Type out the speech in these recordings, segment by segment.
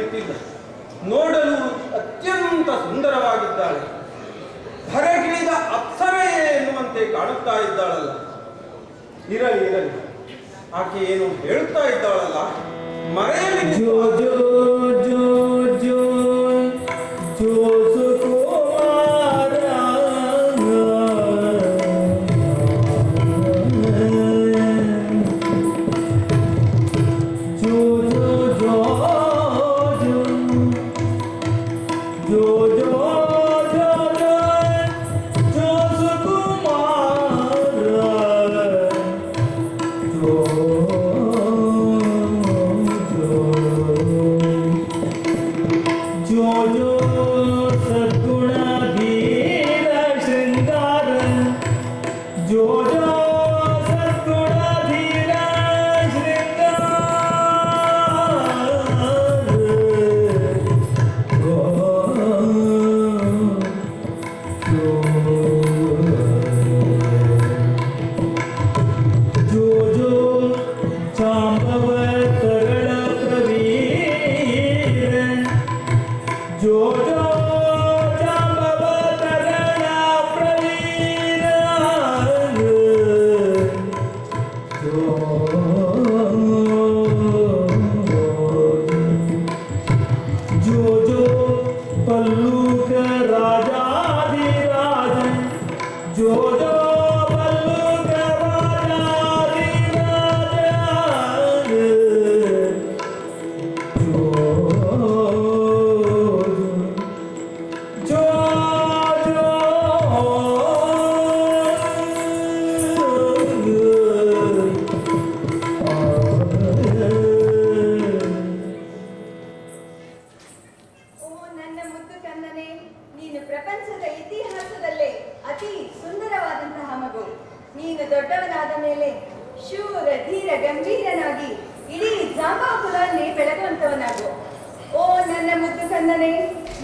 ನಿಂತಿದ್ದ. ನೋಡಲು ಅತ್ಯಂತ ಸುಂದರವಾಗಿದ್ದಾಳೆ. ಧರೆಗಿಳಿದ ಅಪ್ಸರೆಯೇ ಎನ್ನುವಂತೆ ಕಾಣುತ್ತಾ ಇದ್ದಾಳಲ್ಲ. ಇರಲಿ ಇರಲಿ, ಆಕೆ ಏನು ಹೇಳುತ್ತಾ ಇದ್ದಾಳಲ್ಲ, ಮರೆಯಲಿ. ಜೋ ಜೋ ಜೋ ಜೋ ಜೋ ಸುಕುಮಾರ ಜೋ ಜೋ ಜೋ ಜೋ ಜೋ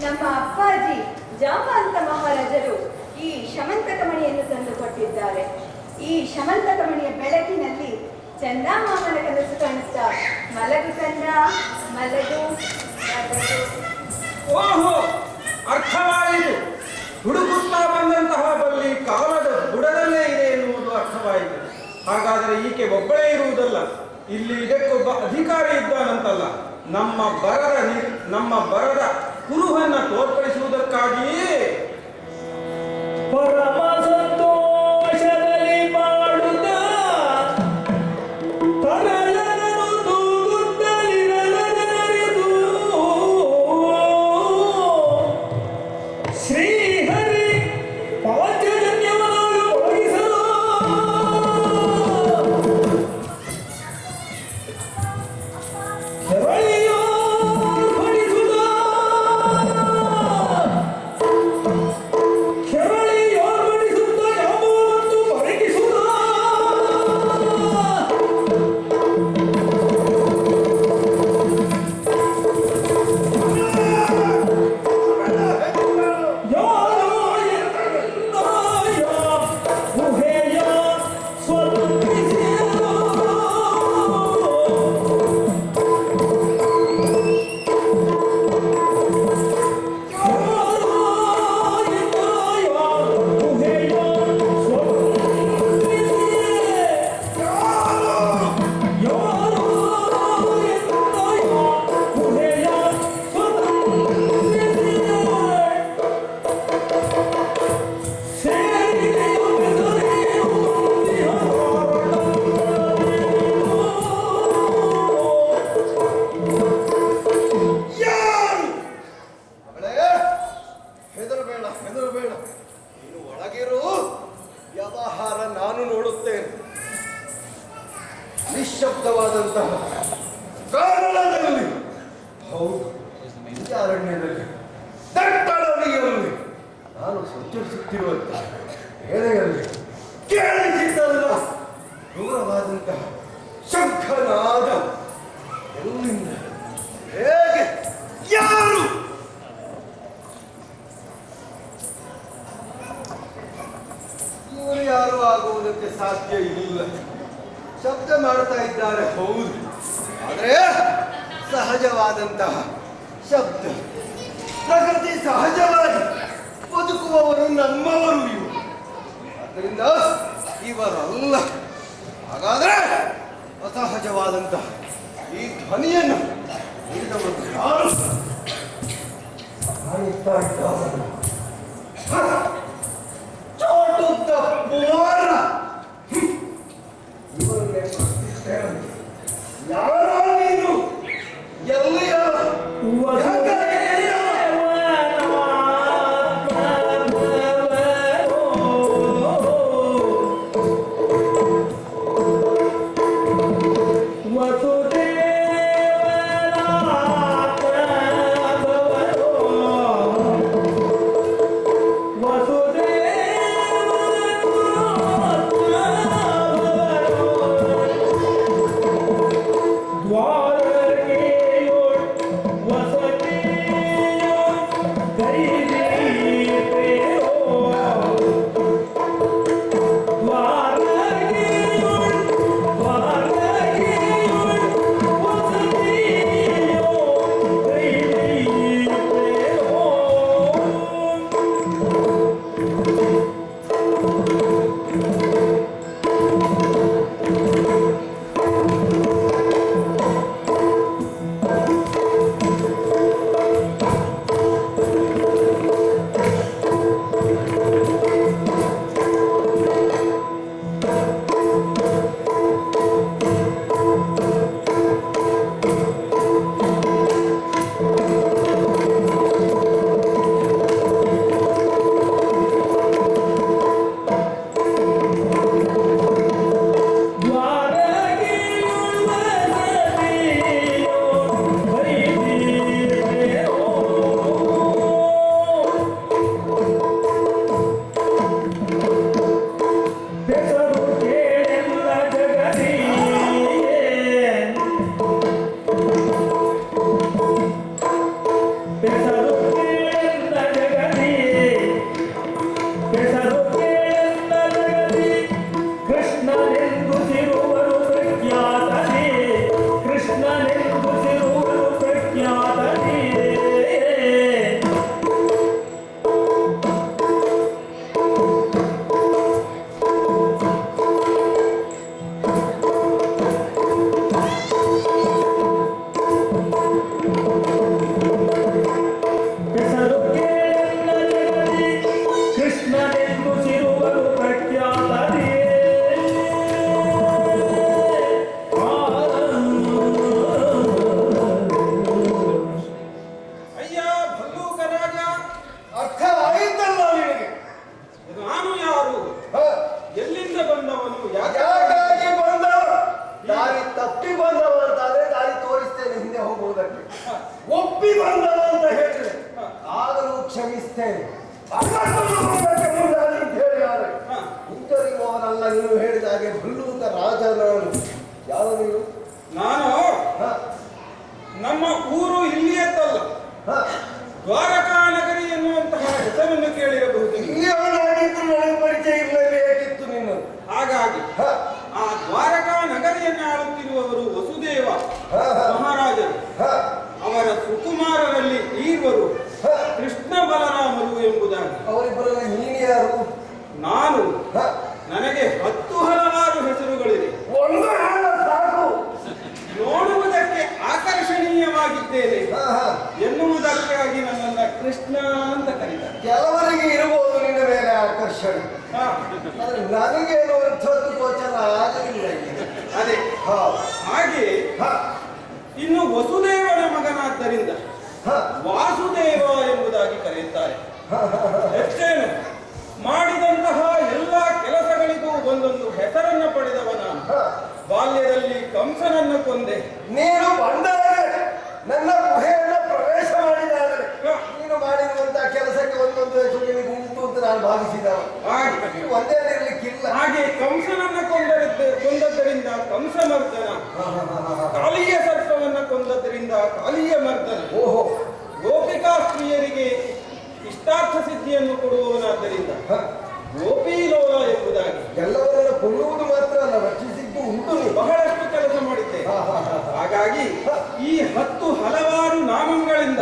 ನಮ್ಮ ಅಪ್ಪಾಜಿ ಜಾಂಬವಂತ ಮಹಾರಾಜರು ಈ ಶಮಂತಕ ಮಣಿಯನ್ನು ತಂದು ಕೊಟ್ಟಿದ್ದಾರೆ. ಈ ಶಮಂತಕ ಮಣಿಯ ಬೆಳಕಿನಲ್ಲಿ ಚಂದಮಾಮನ ಕನಸು ಕಾಣಿಸ್ತಾ ಮಲಗು ಕಂದ ಮಲಗು. ಓಹೋ, ಅರ್ಥವಾಯಿತು. ಹುಡುಕುತ್ತಾ ಬಂದಂತಹ ಬಲ್ಲಿ ಕಾಲದ ಬುಡದಲ್ಲೇ ಇದೆ ಎನ್ನುವುದು ಅರ್ಥವಾಯಿತು. ಹಾಗಾದರೆ ಈಕೆ ಒಬ್ಬಳೇ ಇರುವುದಲ್ಲ, ಇಲ್ಲಿ ಇದಕ್ಕೊಬ್ಬ ಅಧಿಕಾರಿ ಇದ್ದಾನಂತಲ್ಲ. ನಮ್ಮ ಬರದ ಕುರುಹನ್ನ ತೋರ್ಪಡಿಸುವುದಕ್ಕಾಗಿಯೇ ಪರಮ ಸಂತೋಷದಲ್ಲಿ ಮಾಡುತ್ತ ತರಳನನು ತೂಗುತ್ತಲಿರಲನರಿದು ಶ್ರೀಹರಿ ಪಾಂಚಜನ್ಯವನ್ನು ಒಳಗಿಸಲು ನಿಶ್ಶಬ್ದವಾದಂತಹ ಕಾರಣದಲ್ಲಿ, ಹೌದು ಅರಣ್ಯದಲ್ಲಿ ದಟ್ಟಡವಿಯಲ್ಲಿ ನಾನು ಸಂಚರಿಸುತ್ತಿರುವಂತಹ ವೇಳೆಯಲ್ಲಿ ಕೇಳಿಸಿದ್ದಲ್ಲ ದೂರವಾದಂತಹ ಶಂಖನಾದ. ಎಲ್ಲಿಂದ, ಹೇಗೆ, ಯಾರು? ಇವರು ಯಾರು ಆಗುವುದಕ್ಕೆ ಸಾಧ್ಯ ಇಲ್ಲ. ಶಬ್ದ ಮಾಡ್ತಾ ಇದ್ದಾರೆ, ಹೌದು, ಆದರೆ ಸಹಜವಾದಂತಹ ಶಬ್ದ ಪ್ರಕೃತಿ ಸಹಜವಾಗಿ ಬದುಕುವವರು ನಮ್ಮವರು ಇವರು. ಆದ್ದರಿಂದ ಇವರಲ್ಲ. ಹಾಗಾದ್ರೆ ಅಸಹಜವಾದಂತಹ ಈ ಧ್ವನಿಯನ್ನು ನೀಡಿದವರು ಯಾರು? ಕಾಣಿಸ್ತಾ ಇದ್ದವರು ಚೋಟು ತಪ್ಪುವರ. ಇವರನ್ನೇ ಪ್ರಶ್ನಿಸ್ತೇನೆ. ಯಾರ ನೀನು? ಎಲ್ಲಿಯ? ಒಪ್ಪಿ ಬಂದವ ಅಂತ ಹೇಳಿದ್ರೆ ಆಗಲೂ ಕ್ಷಮಿಸ್ತೇನೆ. ಇಂಥವನಲ್ಲ ನೀವು ಹೇಳಿದ ಹಾಗೆ ಭಲ್ಲೂಕ ರಾಜ. ನಾನು ಯಾವ ನೀವು? ನಾನು ನಮ್ಮ ಊರು ಇಲ್ಲಿಯತ್ತಲ್ಲ, ದ್ವಾರಕಾ ನಗರಿ ಎನ್ನುವಂತಹ ಹೆಸರನ್ನು ಕೇಳಿರಬಹುದು. ಇಲ್ಲಿಯವನಾಗಿದ್ದು ನನಗೆ ಪರಿಚಯ ಇಲ್ಲಬೇಕಿತ್ತು ನಿನ್ನ. ಹಾಗಾಗಿ ಆ ದ್ವಾರಕಾ ನಗರಿಯನ್ನು ಆಳುತ್ತಿರುವವರು ವಸುದೇವ ಮಹಾರಾಜರು. ಅವರ ಸುಕುಮಾರರಲ್ಲಿ ಈರ್ವರು ಕೃಷ್ಣ ಬಲರಾಮರು ಎಂಬುದಾಗಿ. ಅವರಿಬ್ಬರಲ್ಲಿ ನೀನು ಯಾರು? ನಾನು. ನನಗೆ 10 ಹಲವಾರು ಹೆಸರುಗಳಿವೆ. ಒಂದು ಸಾಕು. ನೋಡುವುದಕ್ಕೆ ಆಕರ್ಷಣೀಯವಾಗಿದ್ದೇನೆ ಎನ್ನುವುದಕ್ಕಾಗಿ ನನ್ನನ್ನ ಕೃಷ್ಣ ಅಂತ ಕರೀತಾರೆ. ಕೆಲವರಿಗೆ ಇರಬಹುದು ನಿನ್ನ ಮೇಲೆ ಆಕರ್ಷಣೆ, ನನಗೇನು ಅರ್ಥದ್ದು ಗೋಚರ ಆಗಲಿಲ್ಲ. ಅದೇ ಹಾಗೆ ಇನ್ನು ವಸುದೇವನ ಮಗನಾದ್ದರಿಂದ ವಾಸುದೇವ ಎಂಬುದಾಗಿ ಕರೆಯುತ್ತಾರೆ. ಹೆಚ್ಚೇನು ಮಾಡಿದಂತಹ ಎಲ್ಲ ಕೆಲಸಗಳಿಗೂ ಒಂದೊಂದು ಹೆಸರನ್ನು ಪಡೆದವ ನಾನು. ಬಾಲ್ಯದಲ್ಲಿ ಕಂಸನನ್ನು ಕೊಂದೆ. ನೀನು ಬಂದಾಗ ನನ್ನ ಗುಹೆಯನ್ನು ಪ್ರವೇಶ ಮಾಡಿದಾದರೆ ನೀನು ಮಾಡಿರುವಂತಹ ಕೆಲಸಕ್ಕೆ ಒಂದೊಂದು ಹೆಸರು ನಿನಗೆ ಉಂಟು ಅಂತ ನಾನು ಭಾವಿಸಿದವ. ಒಂದೇ ಇರಲಿಕ್ಕಿಲ್ಲ. ಹಾಗೆ ಕಂಸನನ್ನು ಕೊಂದದ್ದರಿಂದ ಕಂಸಮರ್ದನ, ಕಾಳಿಯ ಸರ್ಪವನ್ನು ಕೊಂದದ್ದರಿಂದ ಕಾಳಿಯ ಮರ್ದನ. ಓಹೋ, ಗೋಪಿಕಾ ಸ್ತ್ರೀಯರಿಗೆ ಇಷ್ಟಾರ್ಥ ಸಿದ್ಧಿಯನ್ನು ಕೊಡುವವನಾದ್ದರಿಂದ ಗೋಪೀಲೋಲ ಎಂಬುದಾಗಿ. ಎಲ್ಲವರನ್ನು ಕೊಲ್ಲುವುದು ಮಾತ್ರ ಅಲ್ಲ, ರಕ್ಷಿಸಿದ್ದು ಉಂಟು. ಬಹಳಷ್ಟು ಕೆಲಸ ಮಾಡಿದ್ದೇನೆ. ಹಾಗಾಗಿ ಈ 10 ಹಲವಾರು ನಾಮಗಳಿಂದ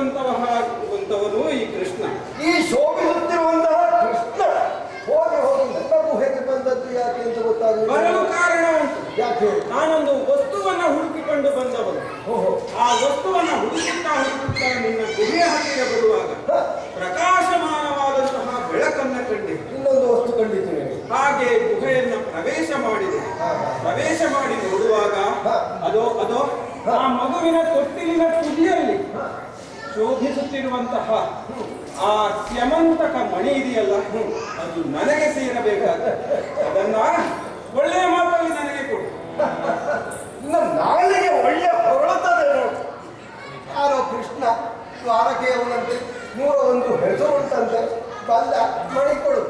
ಶೋಭಿಸುತ್ತಿರುವಂತವನು ಈ ಕೃಷ್ಣ. ಈ ಶೋಭಿಸುತ್ತಿರುವಂತಹ ಕೃಷ್ಣ ಹೋಗಿ ಹೋಗಿ ನನ್ನ ಗುಹೆಗೆ ಬಂದದ್ದು ಯಾಕೆ ಅಂತ ಗೊತ್ತಾಗಲಿಲ್ಲ. ಬರಲು ಕಾರಣ ಉಂಟು. ಯಾಕೆ? ನಾನೊಂದು ವಸ್ತುವನ್ನ ಹುಡುಕಿಕೊಂಡು ಬಂದವನು. ಓಹೋ. ಆ ವಸ್ತುವನ್ನ ಹುಡುಕುತ್ತಾ ನಿನ್ನ ಗುಹೆಯ ಹತ್ತಿರ ಬರುವಾಗ ಪ್ರಕಾಶಮಾನವಾದಂತಹ ಬೆಳಕನ್ನ ಕಂಡೆ. ಇನ್ನೊಂದು ವಸ್ತು ಕಂಡಿತು ನಿನಗೆ. ಹಾಗೆ ಗುಹೆಯನ್ನ ಪ್ರವೇಶ ಮಾಡಿದೆ. ಪ್ರವೇಶ ಮಾಡಿ ನೋಡುವಾಗ ಅದೋ ಅದೋ ಆ ಮಗುವಿನ ತೊಟ್ಟಿಲಿನ ತುದಿಯಲ್ಲಿ ಶೋಭಿಸುತ್ತಿರುವಂತಹ ಆ ಸ್ಯಮಂತಕ ಮಣಿ ಇದೆಯಲ್ಲ, ಅದು ನನಗೆ ಸೇರಬೇಕಾದ. ಅದನ್ನ ಒಳ್ಳೆಯ ಮಾತಲ್ಲಿ ನನಗೆ ಕೊಡು. ಇನ್ನು ನಾಳೆಗೆ ಒಳ್ಳೆ ಹೊರಳುತ್ತದೆ ನೋಡು. ಯಾರೋ ಕೃಷ್ಣ ದ್ವಾರಕೆಯವನಂತೆ 101 ಹೆಸರು ಉಂಟಂತೆ. ಬಂದ ಮಣಿ ಕೊಡು.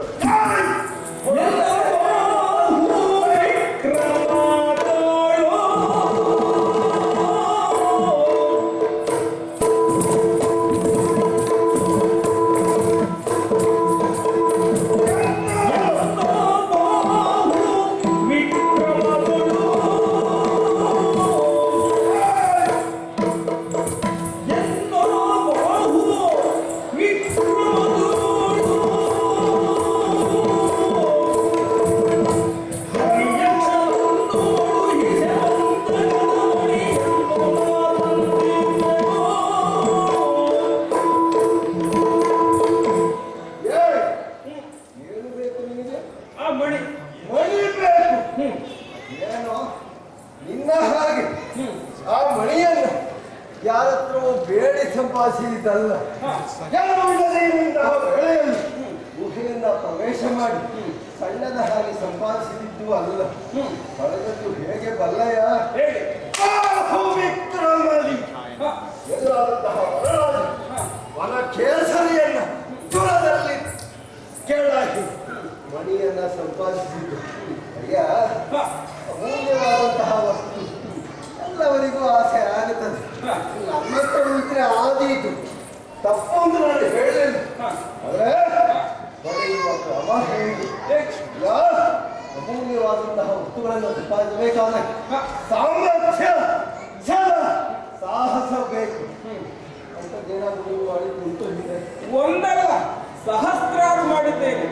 ಯಾರತ್ರವೂ ಬೇಡಿ ಸಂಪಾದಿಸಿದ್ದಲ್ಲ. ಗುಹೆಯನ್ನ ಪ್ರವೇಶ ಮಾಡಿ ಸಣ್ಣದ ಹಾಗೆ ಸಂಪಾದಿಸಿದ್ದು ಅಲ್ಲ. ಹೊರಗದ್ದು ಹೇಗೆ ಬಲ್ಲಯ್ಯ? ಎದುರಾದಂತಹ ವನ ಕೇಸರಿಯನ್ನ ದೂರದಲ್ಲಿ ಕೇಳಾಕಿ ಮಣಿಯನ್ನ ಸಂಪಾದಿಸಿದ್ದು. ಅಯ್ಯ, ಅಮೂಲ್ಯವಾದಂತಹ ವಸ್ತು ಎಲ್ಲವರಿಗೂ ಆಸೆ ಆಗುತ್ತದೆ. ನಮ್ಮತ್ರ ಇದ್ರೆ ಆದೀತು, ತಪ್ಪೊಂದು ನಾನು ಹೇಳಲಿಲ್ಲ. ಆದ್ರೆ ಬರೆಯುವ ಕ್ರಮ ಹೇಳಿ ಅಮೂಲ್ಯವಾದಂತಹ ವಸ್ತುಗಳನ್ನು ಸಂಪಾದಿಸಬೇಕಾದ ಸಾಮರ್ಥ್ಯ, ಛಲ, ಸಾಹಸ ಬೇಕು. ಅಂತದ್ದೇನಾದರೂ ಮಾಡಿ ಉಂಟು ಇದೆ. ಒಂದಲ್ಲ ಸಹಸ್ರಾರು ಮಾಡಿದ್ದೇನೆ.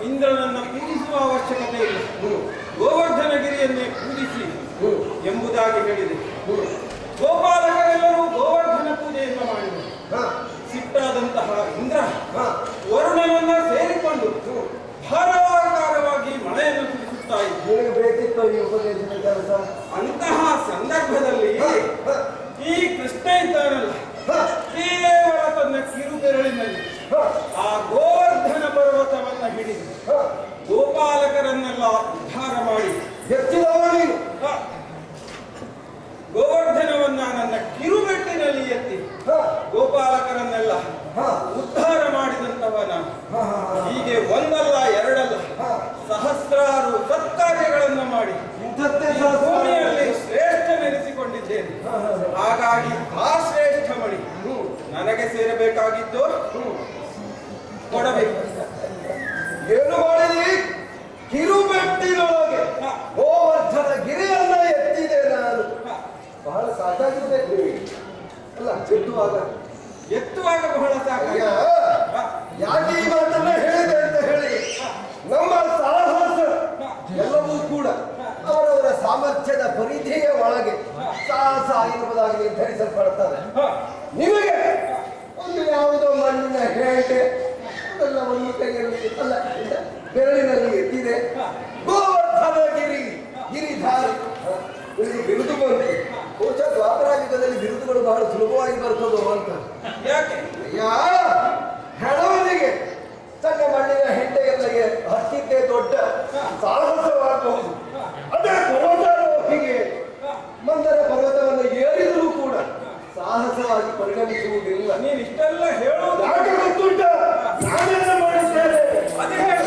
ಇಂದ್ರನನ್ನ ಪೂಜಿಸುವ ಅವಶ್ಯಕತೆ ಇಲ್ಲ, ಗೋವರ್ಧನಗಿರಿಯನ್ನೇ ಪೂಜಿಸಿ ಎಂಬುದಾಗಿ ಹೇಳಿದೆ. ಗೋಪಾಲಕರೆಲ್ಲರೂ ಗೋವರ್ಧನ ಪೂಜೆಯನ್ನು ಮಾಡಿದರು. ಸಿಟ್ಟಾದಂತಹ ಇಂದ್ರ ವರುಣನನ್ನ ಸೇರಿಕೊಂಡು ಧಾರಾಕಾರವಾಗಿ ಮಳೆಯನ್ನು ಸುರಿಸುತ್ತಾ ಇದ್ದ. ಬೇಕಿತ್ತು ಈ ಉಪದೇಶದ ಕೆಲಸ. ಅಂತಹ ಸಂದರ್ಭದಲ್ಲಿ ಈ ಕೃಷ್ಣ ಇದ್ದಾನಲ್ಲ, ಕೇವಲ ತನ್ನ ಕಿರುಬೆರಳಿನಲ್ಲಿ ಆ ಗೋವರ್ಧನ ಪರ್ವತವನ್ನ ಹಿಡಿದು ಗೋಪಾಲಕರನ್ನೆಲ್ಲ ಉದ್ಧಾರ ಮಾಡಿ ಎತ್ತಿದವ ನೀನು. ಗೋವರ್ಧನವನ್ನ ನನ್ನ ಕಿರುಬೆಟ್ಟಿನಲ್ಲಿ ಎತ್ತಿ ಗೋಪಾಲಕರನ್ನೆಲ್ಲ ಉದ್ಧಾರ ಮಾಡಿದಂತವ ನಾನು. ಹೀಗೆ ಒಂದಲ್ಲ ಎರಡಲ್ಲ ಸಹಸ್ರಾರು ಸತ್ಕಾರ್ಯಗಳನ್ನು ಮಾಡಿ ಭೂಮಿಯಲ್ಲಿ ಶ್ರೇಷ್ಠನೆನಿಸಿಕೊಂಡಿದ್ದೇನೆ. ಹಾಗಾಗಿ ಆ ಶ್ರೇಷ್ಠ ಮಣಿ ನನಗೆ ಸೇರಬೇಕಾಗಿತ್ತು, ಕೊಡಬೇಕು. ಏನು ಮಾಡಿದಿ? ಕಿರುಬೆಟ್ಟಿನೊಳಗೆ ಗೋವರ್ಧನ ಗಿರಿಯನ್ನ ಎತ್ತಿದೆ ನಾನು. ಬಹಳ ಸಾಕಾಗಿರ್ಬೇಕು ಅಲ್ಲ ಎತ್ತುವಾಗ ಬಹಳ ಸಾಕಾಗ. ಯಾಕೆ ಈ ಮಾತನ್ನ ಹೇಳಿದೆ ಅಂತ ಹೇಳಿ, ನಮ್ಮ ಸಾಹಸ ಎಲ್ಲವೂ ಕೂಡ ಅವರವರ ಸಾಮರ್ಥ್ಯದ ಪರಿಧಿಯ ಒಳಗೆ ಸಾಹಸ ಎನ್ನುವುದಾಗಿ ನಿರ್ಧರಿಸಲ್ಪಡ್ತಾರೆ. ನಿಮಗೆ ಒಂದು ಯಾವುದೋ ಮಣ್ಣಿನ ಹೇಟೆ ಅದೆಲ್ಲವನ್ನು ಕೈಯಲ್ಲಿ ಅಲ್ಲ ಬೆರಳಿನಲ್ಲಿ ಎತ್ತಿದೆ. ಗೋವರ್ಧನ ಗಿರಿಧಾರಿ ಇದು ಬಿರುದು ಬಂತು. ಬಹುಶಃ ದ್ವಾಪರಾಯುಗದಲ್ಲಿ ಬಿರುದುಗಳು ಬಹಳ ಸುಲಭವಾಗಿ ಬರ್ತದೋ ಅಂತ. ಯಾಕೆ? ಹೆಣವನಿಗೆ ತನ್ನ ಮಣ್ಣಿನ ಹೆಂಡೆಯಲ್ಲಿಗೆ ಹತ್ತಿದ್ದೇ ದೊಡ್ಡ ಸಾಹಸವಾಗಬಹುದು. ಅದೇ ಪರ್ವತಾರೋಹಿಗೆ ಮಂದರ ಪರ್ವತವನ್ನು ಏರಿದರೂ ಕೂಡ ಸಾಹಸವಾಗಿ ಪರಿಣಮಿಸುವುದಿಲ್ಲ. ನೀನು ಇಷ್ಟೆಲ್ಲ ಹೇಳೋದು ಯಾಕೆ ಗೊತ್ತುಂಟ? ನಾನೇನು ಮಾಡಿದ್ದೇನೆ ಅದೇ ಹೇಳು.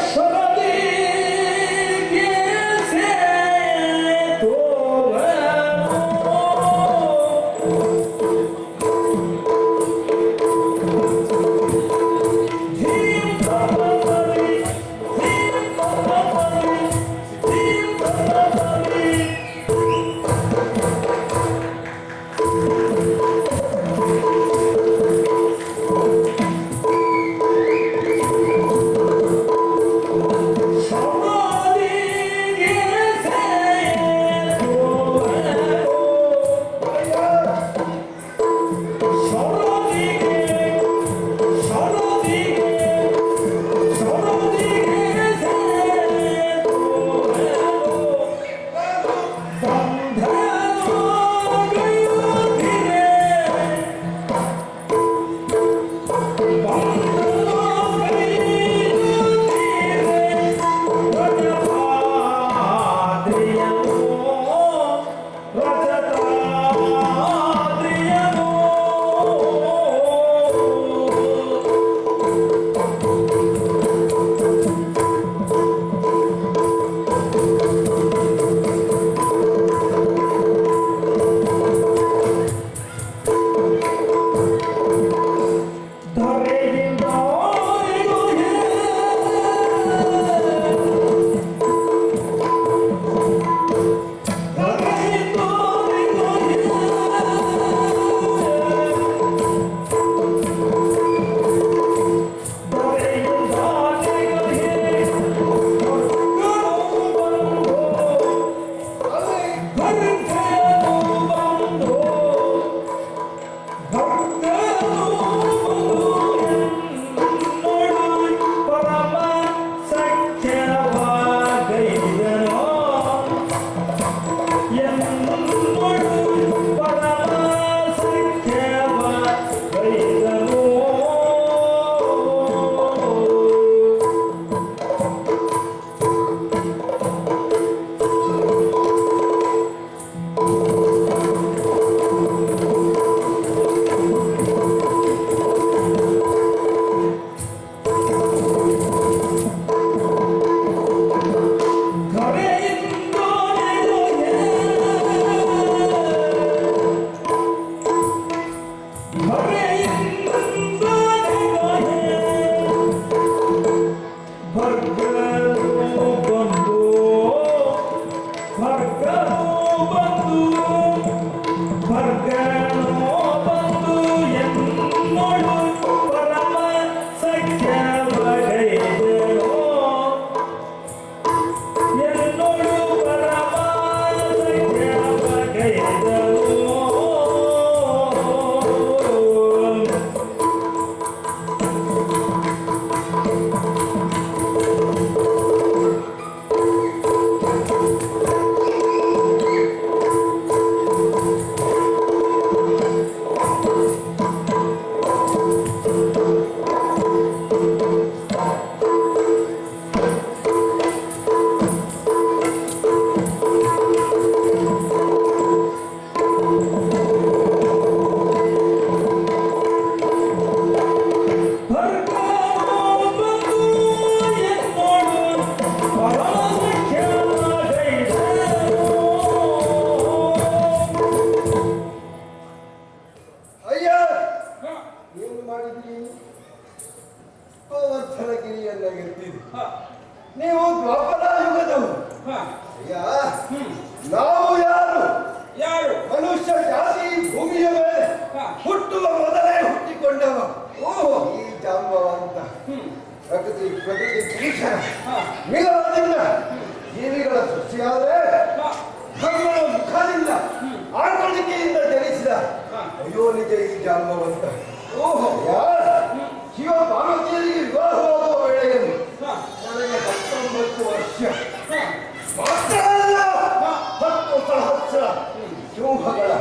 ಗೋವರ್ಧನಗಿರಿಯನ್ನ ಗೆದ್ದಿದೆ. ಹ, ನೀವು ದ್ವಾಪರ ಯುಗದವರು. ಹ, ಅಯ್ಯ, ಹ್ಮ್. ನಾವು ಯಾರು? ಯಾರು? ಮನುಷ್ಯ ಜಾತಿ ಭೂಮಿಯ ಮೇಲೆ ಹ. ಹುಟ್ಟುವ ಮೊದಲೇ ಹುಟ್ಟಿಕೊಂಡವ. ಓಹೋ. ಈ ಜಾಂಬವಂತ ಹ್ಮ್. ಪ್ರಕೃತಿ ಪುರುಷನ ಹ, ಮಿಲನದಿಂದ ಜೀವಿಗಳ ಸೃಷ್ಟಿಯಾದರೆ ಹ, ಧರ್ಮದ ಮುಖದಿಂದ ಆಳ್ವಳಿಕೆಯಿಂದ ಜನಿಸಿದ ಹ. ಅಯ್ಯೋ ನಿಜ ಈ ಜಾಂಬವಂತ. ಓಹೋ. ಶಿವ ಪಾರ್ವತಿಯರಿಗೆ ವಿವಾಹವಾಗುವ ವೇಳೆಯಲ್ಲಿ ಹ, ನನಗೆ 19 ವರ್ಷ ಹ, ಮಾತ್ರ ಅಲ್ಲ, 10 ಸಹಸ್ರ ಸಿಂಹಗಳ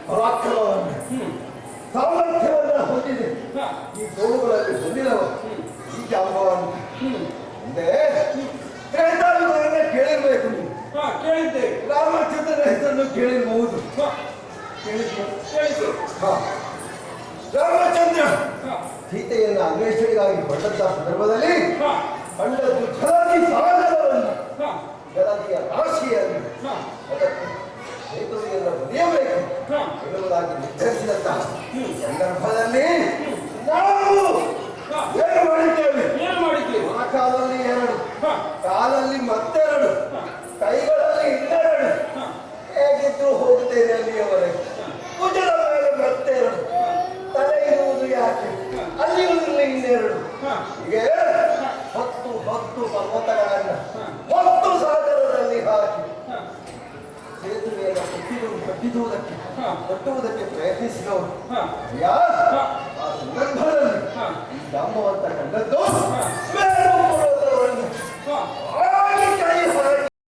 ಪರಾಕ್ರಮವನ್ನು ಹ್ಮ್. ಸಾಮರ್ಥ್ಯವನ್ನ ಹೊಂದಿದೆ. ಹ, ಈ ಗೋವುಗಳಲ್ಲಿ ಹೊಂದಿದವ ಈ ಜಾಂಬವಂತ. ಹ್ಮ್. ಮುಂದೆ ತ್ರೇತಾಯುಗವನ್ನ ಕೇಳಿರ್ಬೇಕು ನೀವು. ಹ, ಕೇಳಿದ್ದೇವೆ. ರಾಮಚಂದ್ರನ ಹೆಸರನ್ನು ಕೇಳಿರಬಹುದು. ಹ, ಕೇಳಿದ್ಯಾ? ಕೇಳಿತು. ಹಾ. ರಾಮಚಂದ್ರ ಹ, ಸೀತೆಯನ್ನು ಅನ್ವೇಷಣೆಗಾಗಿ ಹೊರಟಂತ ಸಂದರ್ಭದಲ್ಲಿ ಹ, ಕಂಡದ್ದು ಜಲದಿ ಸಾಗರವನ್ನು, ಹ, ಜಲದಿಯ ರಾಶಿಯನ್ನು, ಹ, ಅದಕ್ಕೆ ಸೇತುವೆಯನ್ನು ಬರೆಯಬೇಕು ಹ. ಎನ್ನುವುದಾಗಿ ನಿರ್ಧರಿಸಿದಂತಹ ಹ್ಮ್. ಸಂದರ್ಭದಲ್ಲಿ ನಾವು ಹ. ಏನು ಮಾಡಿದ್ದೇವೆ? ಏನು ಮಾಡಿದ್ದೀರಿ? ಆ ಕಾಲಲ್ಲಿ 2, ಹ, ಕಾಲಲ್ಲಿ ಮತ್ತೆರಡು, ಹ, ಕೈಗಳಲ್ಲಿ ಇನ್ನೆರಡು. ಹ, ಹೇಗಿದ್ರು ಹೋಗುತ್ತೇನೆ ಅಲ್ಲಿಯವರೆಗೆ. ಭುಜದ ಮೇಲೆ ಮತ್ತೆರಡು, ತಲೆ ಇರುವುದು ಯಾಕೆ? ಅಲ್ಲಿ ಇನ್ನೆರಡು. ಹ, ಹೀಗೆ 10 ಪರ್ವತಗಳನ್ನ ಹ. 10 ಸಾಗರದಲ್ಲಿ ಹಾಕಿ ಹ, ಸೇತುವೆಯನ್ನು ಕಟ್ಟಿಸುವುದಕ್ಕೆ ಹ. ಕಟ್ಟುವುದಕ್ಕೆ ಪ್ರಯತ್ನಿಸಿದವರು. ಹ. ಆ ಸಂದರ್ಭದಲ್ಲಿ ಹ. ಈ ಜಾಂಬವಂತ ಕಂಡದ್ದು